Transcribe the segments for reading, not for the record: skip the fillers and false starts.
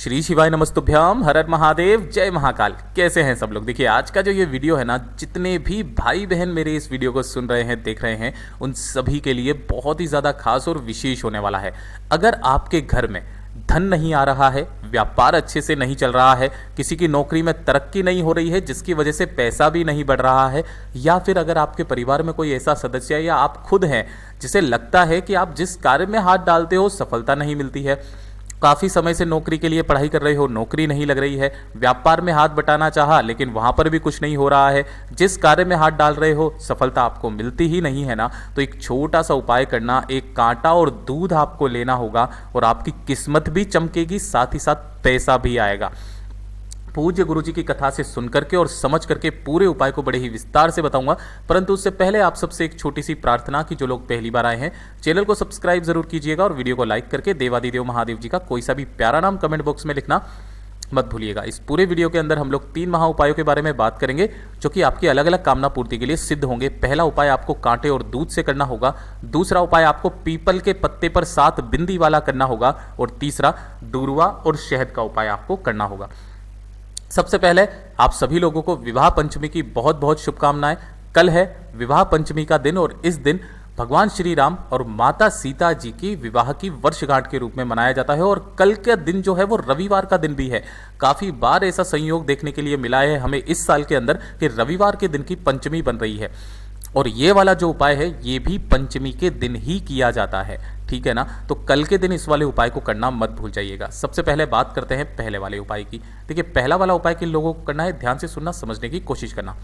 श्री शिवाय नमस्तुभ्याम, हर हर महादेव, जय महाकाल। कैसे हैं सब लोग। देखिए आज का जो ये वीडियो है ना, जितने भी भाई बहन मेरे इस वीडियो को सुन रहे हैं, देख रहे हैं, उन सभी के लिए बहुत ही ज़्यादा खास और विशेष होने वाला है। अगर आपके घर में धन नहीं आ रहा है, व्यापार अच्छे से नहीं चल रहा है, किसी की नौकरी में तरक्की नहीं हो रही है जिसकी वजह से पैसा भी नहीं बढ़ रहा है, या फिर अगर आपके परिवार में कोई ऐसा सदस्य है या आप खुद हैं जिसे लगता है कि आप जिस कार्य में हाथ डालते हो सफलता नहीं मिलती है, काफ़ी समय से नौकरी के लिए पढ़ाई कर रहे हो, नौकरी नहीं लग रही है, व्यापार में हाथ बटाना चाहा लेकिन वहाँ पर भी कुछ नहीं हो रहा है, जिस कार्य में हाथ डाल रहे हो सफलता आपको मिलती ही नहीं है ना, तो एक छोटा सा उपाय करना, एक कांटा और दूध आपको लेना होगा और आपकी किस्मत भी चमकेगी, साथ ही साथ पैसा भी आएगा। पूज्य गुरुजी की कथा से सुन करके और समझ करके पूरे उपाय को बड़े ही विस्तार से बताऊंगा, परंतु उससे पहले आप सबसे एक छोटी सी प्रार्थना कि जो लोग पहली बार आए हैं चैनल को सब्सक्राइब जरूर कीजिएगा और वीडियो को लाइक करके देवादिदेव महादेव जी का कोई सा भी प्यारा नाम कमेंट बॉक्स में लिखना मत भूलिएगा। इस पूरे वीडियो के अंदर हम लोग 3 महा उपायों के बारे में बात करेंगे जो कि आपकी अलग अलग कामना पूर्ति के लिए सिद्ध होंगे। पहला उपाय आपको कांटे और दूध से करना होगा, दूसरा उपाय आपको पीपल के पत्ते पर 7 बिंदी वाला करना होगा और तीसरा दूर्वा और शहद का उपाय आपको करना होगा। सबसे पहले आप सभी लोगों को विवाह पंचमी की बहुत बहुत शुभकामनाएं। कल है विवाह पंचमी का दिन और इस दिन भगवान श्री राम और माता सीता जी की विवाह की वर्षगांठ के रूप में मनाया जाता है और कल का दिन जो है वो रविवार का दिन भी है। काफ़ी बार ऐसा संयोग देखने के लिए मिला है हमें इस साल के अंदर कि रविवार के दिन की पंचमी बन रही है और ये वाला जो उपाय है ये भी पंचमी के दिन ही किया जाता है, ठीक है ना। तो कल के दिन इस वाले उपाय को करना मत भूल जाइएगा। सबसे पहले बात करते हैं पहले वाले उपाय की। देखिए पहला वाला उपाय किन लोगों को करना है, ध्यान से सुनना, समझने की कोशिश करना।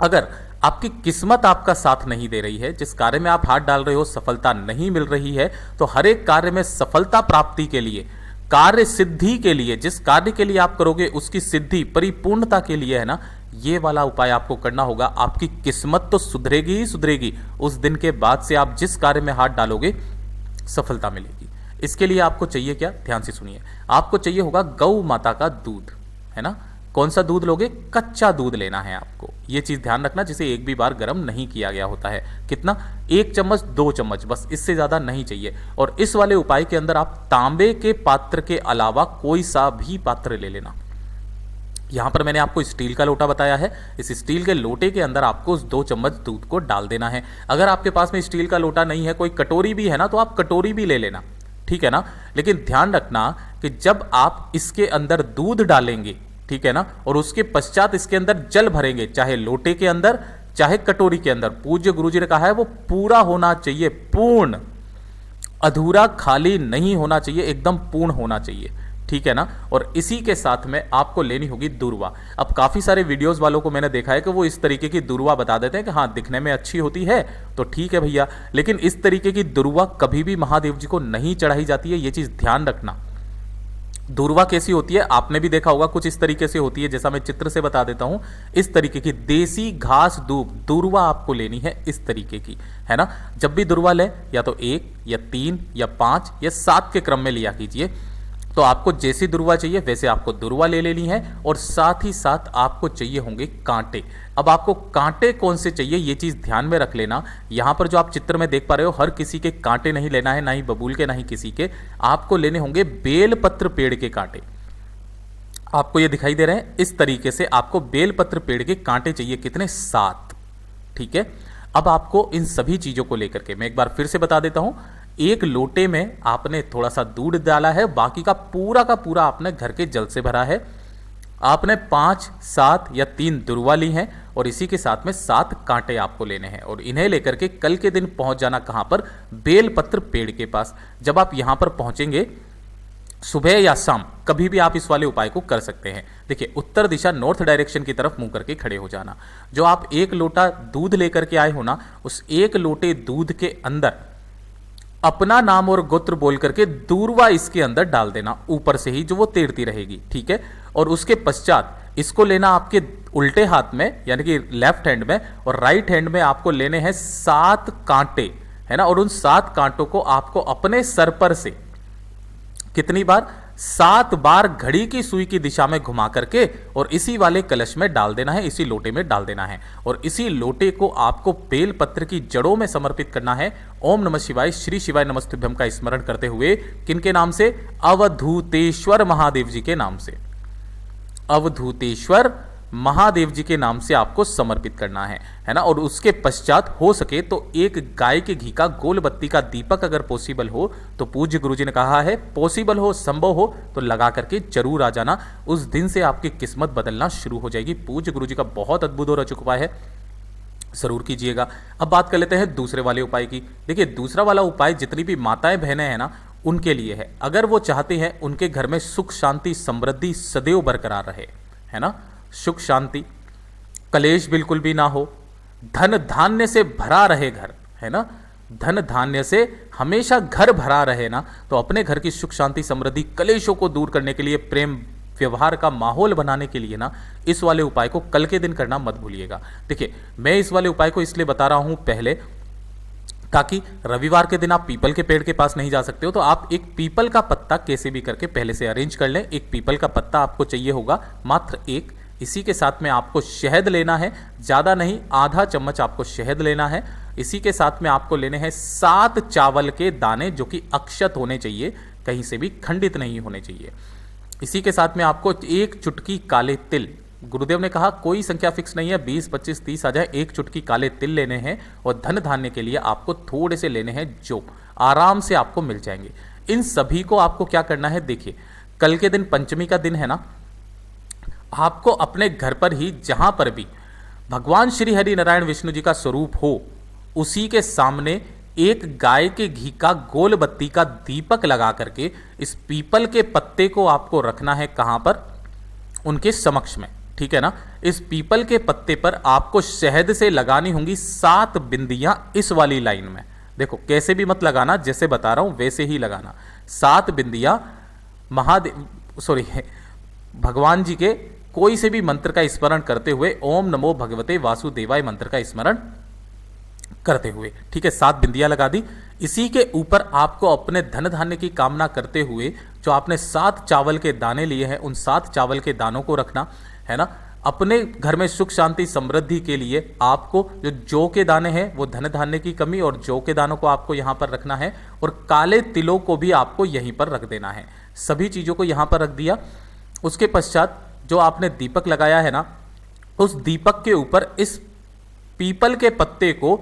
अगर आपकी किस्मत आपका साथ नहीं दे रही है, जिस कार्य में आप हाथ डाल रहे हो सफलता नहीं मिल रही है, तो हर एक कार्य में सफलता प्राप्ति के लिए, कार्य सिद्धि के लिए, जिस कार्य के लिए आप करोगे उसकी सिद्धि परिपूर्णता के लिए है ना, ये वाला उपाय आपको करना होगा। आपकी किस्मत तो सुधरेगी ही सुधरेगी, उस दिन के बाद से आप जिस कार्य में हाथ डालोगे सफलता मिलेगी। इसके लिए आपको चाहिए क्या, ध्यान से सुनिए। आपको चाहिए होगा गौ माता का दूध, है ना। कौन सा दूध लोगे, कच्चा दूध लेना है आपको। ये चीज ध्यान रखना, जिसे एक भी बार गर्म नहीं किया गया होता है। कितना, 1 चम्मच 2 चम्मच, बस इससे ज्यादा नहीं चाहिए। और इस वाले उपाय के अंदर आप तांबे के पात्र के अलावा कोई सा भी पात्र ले लेना। यहां पर मैंने आपको स्टील का लोटा बताया है, इस स्टील के लोटे के अंदर आपको उस 2 चम्मच दूध को डाल देना है। अगर आपके पास में स्टील का लोटा नहीं है, कोई कटोरी भी है ना, तो आप कटोरी भी ले लेना, ठीक है ना। लेकिन ध्यान रखना कि जब आप इसके अंदर दूध डालेंगे, ठीक है ना, और उसके पश्चात इसके अंदर जल भरेंगे, चाहे लोटे के अंदर चाहे कटोरी के अंदर, पूज्य गुरुजी ने कहा है वो पूरा होना चाहिए, पूर्ण, अधूरा खाली नहीं होना चाहिए, एकदम पूर्ण होना चाहिए, ठीक है ना। और इसी के साथ में आपको लेनी होगी दूर्वा। अब काफी सारे वीडियोस वालों को मैंने देखा है कि वो इस तरीके की दूर्वा बता देते हैं कि हाँ दिखने में अच्छी होती है तो ठीक है भैया, लेकिन इस तरीके की दूर्वा कभी भी महादेव जी को नहीं चढ़ाई जाती है, ये चीज ध्यान रखना। दूर्वा कैसी होती है आपने भी देखा होगा, कुछ इस तरीके से होती है, जैसा मैं चित्र से बता देता हूं। इस तरीके की देसी घास दूर्वा आपको लेनी है, इस तरीके की, है ना। जब भी दूर्वा ले, या तो 1 या 3 या 5 या 7 के क्रम में लिया कीजिए। तो आपको जैसी दुर्वा चाहिए वैसे आपको दुर्वा ले लेनी है और साथ ही साथ आपको चाहिए होंगे कांटे। अब आपको कांटे कौन से चाहिए ये चीज ध्यान में रख लेना। यहां पर जो आप चित्र में देख पा रहे हो, हर किसी के कांटे नहीं लेना है, ना ही बबूल के, ना ही किसी के। आपको लेने होंगे बेलपत्र पेड़ के कांटे। आपको ये दिखाई दे रहे हैं, इस तरीके से आपको बेलपत्र पेड़ के कांटे चाहिए। कितने, 7, ठीक है। अब आपको इन सभी चीजों को लेकर के मैं एक बार फिर से बता देता हूं। एक लोटे में आपने थोड़ा सा दूध डाला है, बाकी का पूरा आपने घर के जल से भरा है। आपने 5, 7 या 3 दुर्वा ली हैं और इसी के साथ में 7 कांटे आपको लेने हैं और इन्हें लेकर के कल के दिन पहुंच जाना कहां पर, बेलपत्र पेड़ के पास। जब आप यहां पर पहुंचेंगे, सुबह या शाम कभी भी आप इस वाले उपाय को कर सकते हैं। देखिए उत्तर दिशा, नॉर्थ डायरेक्शन की तरफ मुंह करके खड़े हो जाना। जो आप 1 लोटा दूध लेकर के आए हो ना, उस 1 लोटे दूध के अंदर अपना नाम और गोत्र बोल करके दूर्वा इसके अंदर डाल देना, ऊपर से ही, जो वो तैरती रहेगी, ठीक है। और उसके पश्चात इसको लेना आपके उल्टे हाथ में, यानी कि लेफ्ट हैंड में, और राइट हैंड में आपको लेने हैं 7 कांटे, है ना। और उन 7 कांटों को आपको अपने सर पर से कितनी बार, 7 बार घड़ी की सुई की दिशा में घुमा करके और इसी वाले कलश में डाल देना है, इसी लोटे में डाल देना है। और इसी लोटे को आपको बेलपत्र की जड़ों में समर्पित करना है। ओम नमः शिवाय, श्री शिवाय नमस्तुभ्यम का स्मरण करते हुए, किनके नाम से? अवधूतेश्वर महादेव जी के नाम से। अवधूतेश्वर महादेव जी के नाम से आपको समर्पित करना है ना। और उसके पश्चात हो सके तो एक गाय के घी का गोल बत्ती का दीपक अगर पॉसिबल हो तो, पूज्य गुरुजी ने कहा है पॉसिबल हो, संभव हो तो लगा करके जरूर आ जाना। उस दिन से आपकी किस्मत बदलना शुरू हो जाएगी। पूज्य गुरुजी का बहुत अद्भुत और अचूक उपाय है, जरूर कीजिएगा। अब बात कर लेते हैं दूसरे वाले उपाय की। देखिए, दूसरा वाला उपाय जितनी भी माताएं बहनें हैं ना, उनके लिए है। अगर वो चाहते हैं उनके घर में सुख शांति समृद्धि सदैव बरकरार रहे, है ना, सुख शांति, कलेश बिल्कुल भी ना हो, धन धान्य से भरा रहे घर, है ना, धन धान्य से हमेशा घर भरा रहे ना, तो अपने घर की सुख शांति समृद्धि कलेशों को दूर करने के लिए, प्रेम व्यवहार का माहौल बनाने के लिए ना, इस वाले उपाय को कल के दिन करना मत भूलिएगा। देखिए, मैं इस वाले उपाय को इसलिए बता रहा हूं पहले, ताकि रविवार के दिन आप पीपल के पेड़ के पास नहीं जा सकते हो तो आप एक पीपल का पत्ता कैसे भी करके पहले से अरेंज कर लें। एक पीपल का पत्ता आपको चाहिए होगा, मात्र एक। इसी के साथ में आपको शहद लेना है, ज़्यादा नहीं, आधा चम्मच आपको शहद लेना है। इसी के साथ में आपको लेने हैं 7 चावल के दाने, जो कि अक्षत होने चाहिए, कहीं से भी खंडित नहीं होने चाहिए। इसी के साथ में आपको 1 चुटकी काले तिल, गुरुदेव ने कहा कोई संख्या फिक्स नहीं है, 20, 25, 30 आ जाए, 1 चुटकी काले तिल लेने हैं। और धन धान्य के लिए आपको थोड़े से लेने हैं, जो आराम से आपको मिल जाएंगे। इन सभी को आपको क्या करना है? देखिए, कल के दिन पंचमी का दिन है ना, आपको अपने घर पर ही जहां पर भी भगवान श्री हरि नारायण विष्णु जी का स्वरूप हो, उसी के सामने एक गाय के घी का गोल बत्ती का दीपक लगा करके इस पीपल के पत्ते को आपको रखना है। कहां पर? उनके समक्ष में, ठीक है ना। इस पीपल के पत्ते पर आपको शहद से लगानी होंगी 7 बिंदियां इस वाली लाइन में। देखो, कैसे भी मत लगाना, जैसे बता रहा हूं वैसे ही लगाना। 7 बिंदियां भगवान जी के कोई से भी मंत्र का स्मरण करते हुए, ओम नमो भगवते वासुदेवाय मंत्र का स्मरण करते हुए, ठीक है, 7 बिंदियां लगा दी। इसी के ऊपर आपको अपने धन धान्य की कामना करते हुए जो आपने 7 चावल के दाने लिए हैं, उन 7 चावल के दानों को रखना है ना। अपने घर में सुख शांति समृद्धि के लिए आपको जो जौ के दाने हैं वो धन धान्य की कमी, और जौ के दानों को आपको यहाँ पर रखना है, और काले तिलों को भी आपको यहीं पर रख देना है। सभी चीज़ों को यहाँ पर रख दिया। उसके पश्चात जो आपने दीपक लगाया है ना, उस दीपक के ऊपर इस पीपल के पत्ते को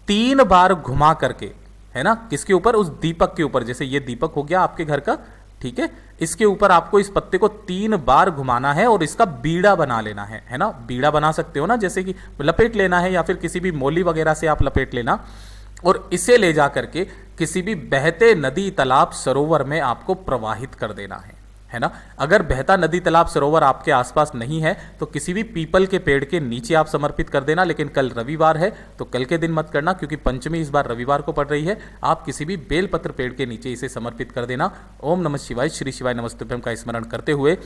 3 बार घुमा करके, है ना, किसके ऊपर? उस दीपक के ऊपर। जैसे ये दीपक हो गया आपके घर का, ठीक है, इसके ऊपर आपको इस पत्ते को 3 बार घुमाना है और इसका बीड़ा बना लेना है ना। बीड़ा बना सकते हो ना, जैसे कि लपेट लेना है, या फिर किसी भी मोली वगैरह से आप लपेट लेना, और इसे ले जा करके किसी भी बहते नदी तालाब सरोवर में आपको प्रवाहित कर देना है ना। अगर बहता नदी तालाब सरोवर आपके आसपास नहीं है तो किसी भी पीपल के पेड़ के नीचे आप समर्पित कर देना। लेकिन कल रविवार है तो कल के दिन मत करना, क्योंकि पंचमी इस बार रविवार को पड़ रही है। आप किसी भी बेलपत्र पेड़ के नीचे इसे समर्पित कर देना। ओम नमः शिवाय, श्री शिवाय नमस्तुभ्यम का स्मरण करते हुए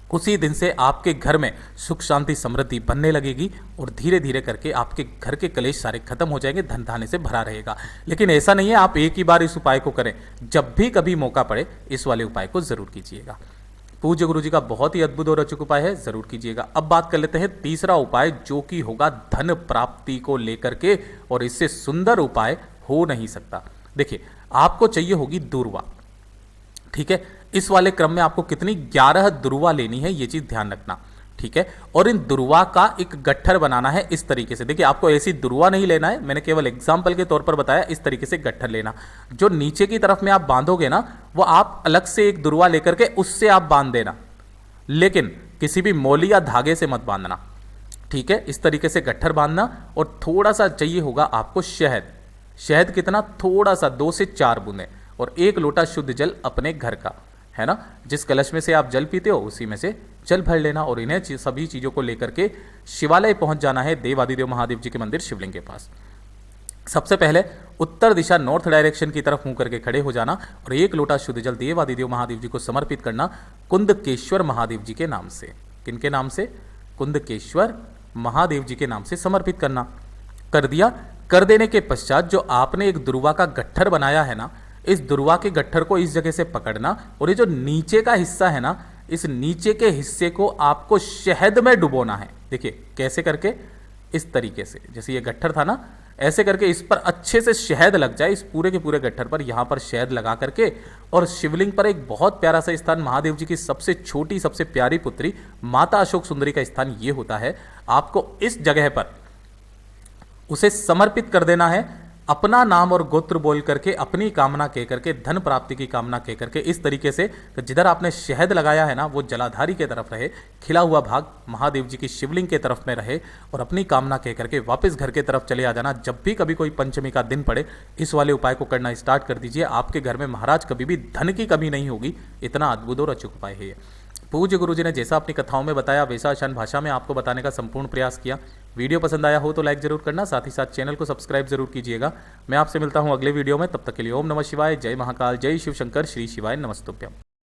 उसी दिन से आपके घर में सुख शांति समृद्धि बनने लगेगी, और धीरे धीरे करके आपके घर के कलेश सारे खत्म हो जाएंगे, धन धान्य से भरा रहेगा। लेकिन ऐसा नहीं है आप एक ही बार इस उपाय को करें, जब भी कभी मौका पड़े इस वाले उपाय को जरूर कीजिएगा। पूज्य गुरु जी का बहुत ही अद्भुत और अचूक उपाय है, जरूर कीजिएगा। अब बात कर लेते हैं तीसरा उपाय, जो कि होगा धन प्राप्ति को लेकर के, और इससे सुंदर उपाय हो नहीं सकता। देखिए, आपको चाहिए होगी दुर्वा, ठीक है। इस वाले क्रम में आपको कितनी 11 दुर्वा लेनी है, ये चीज ध्यान रखना, ठीक है। और इन दुर्वा का एक गट्ठर बनाना है इस तरीके से। देखिए, आपको ऐसी दुर्वा नहीं लेना है, मैंने केवल एग्जाम्पल के तौर पर बताया। इस तरीके से गट्ठर लेना, जो नीचे की तरफ में आप बांधोगे ना, वो आप अलग से एक दुर्वा लेकर के उससे आप बांध देना, लेकिन किसी भी मोली या धागे से मत बांधना, ठीक है। इस तरीके से गट्ठर बांधना, और थोड़ा सा चाहिए होगा आपको शहद। शहद कितना? थोड़ा सा, 2 से 4 बूंदे, और 1 लोटा शुद्ध जल अपने घर का, है ना। जिस कलश में से आप जल पीते हो उसी में से जल भर लेना, और इन्हें सभी चीज़ों को लेकर के शिवालय पहुंच जाना है, देवादिदेव महादेव जी के मंदिर शिवलिंग के पास। सबसे पहले उत्तर दिशा नॉर्थ डायरेक्शन की तरफ मुंह करके खड़े हो जाना, और 1 लोटा शुद्ध जल देवादिदेव महादेव जी को समर्पित करना, कुंदकेश्वर महादेव जी के नाम से। किनके नाम से? कुंदकेश्वर महादेव जी के नाम से समर्पित करना। कर दिया। कर देने के पश्चात जो आपने एक दुर्वा का गट्ठर बनाया है ना, इस दुर्वा के गट्ठर को इस जगह से पकड़ना और ये जो नीचे का हिस्सा है ना, इस नीचे के हिस्से को आपको शहद में डुबोना है। देखिए कैसे करके, इस तरीके से, जैसे ये गट्ठर था ना, ऐसे करके इस पर अच्छे से शहद लग जाए, इस पूरे के पूरे गट्ठर पर यहाँ पर शहद लगा करके, और शिवलिंग पर एक बहुत प्यारा सा स्थान, महादेव जी की सबसे छोटी सबसे प्यारी पुत्री माता अशोक सुंदरी का स्थान ये होता है। आपको इस जगह पर उसे समर्पित कर देना है, अपना नाम और गोत्र बोल करके, अपनी कामना कह करके, धन प्राप्ति की कामना कह करके, इस तरीके से जिधर आपने शहद लगाया है ना वो जलाधारी के तरफ रहे, खिला हुआ भाग महादेव जी की शिवलिंग के तरफ में रहे, और अपनी कामना कह करके वापस घर के तरफ चले आ जाना। जब भी कभी कोई पंचमी का दिन पड़े इस वाले उपाय को करना स्टार्ट कर दीजिए, आपके घर में महाराज कभी भी धन की कमी नहीं होगी। इतना अद्भुत और अचूक उपाय है ये। पूज्य गुरुजी ने जैसा अपनी कथाओं में बताया वैसा आसान भाषा में आपको बताने का संपूर्ण प्रयास किया। वीडियो पसंद आया हो तो लाइक जरूर करना, साथ ही साथ चैनल को सब्सक्राइब जरूर कीजिएगा। मैं आपसे मिलता हूं अगले वीडियो में, तब तक के लिए ओम नमः शिवाय, जय महाकाल, जय शिव शंकर, श्री शिवाय नमस्तुभ्यम।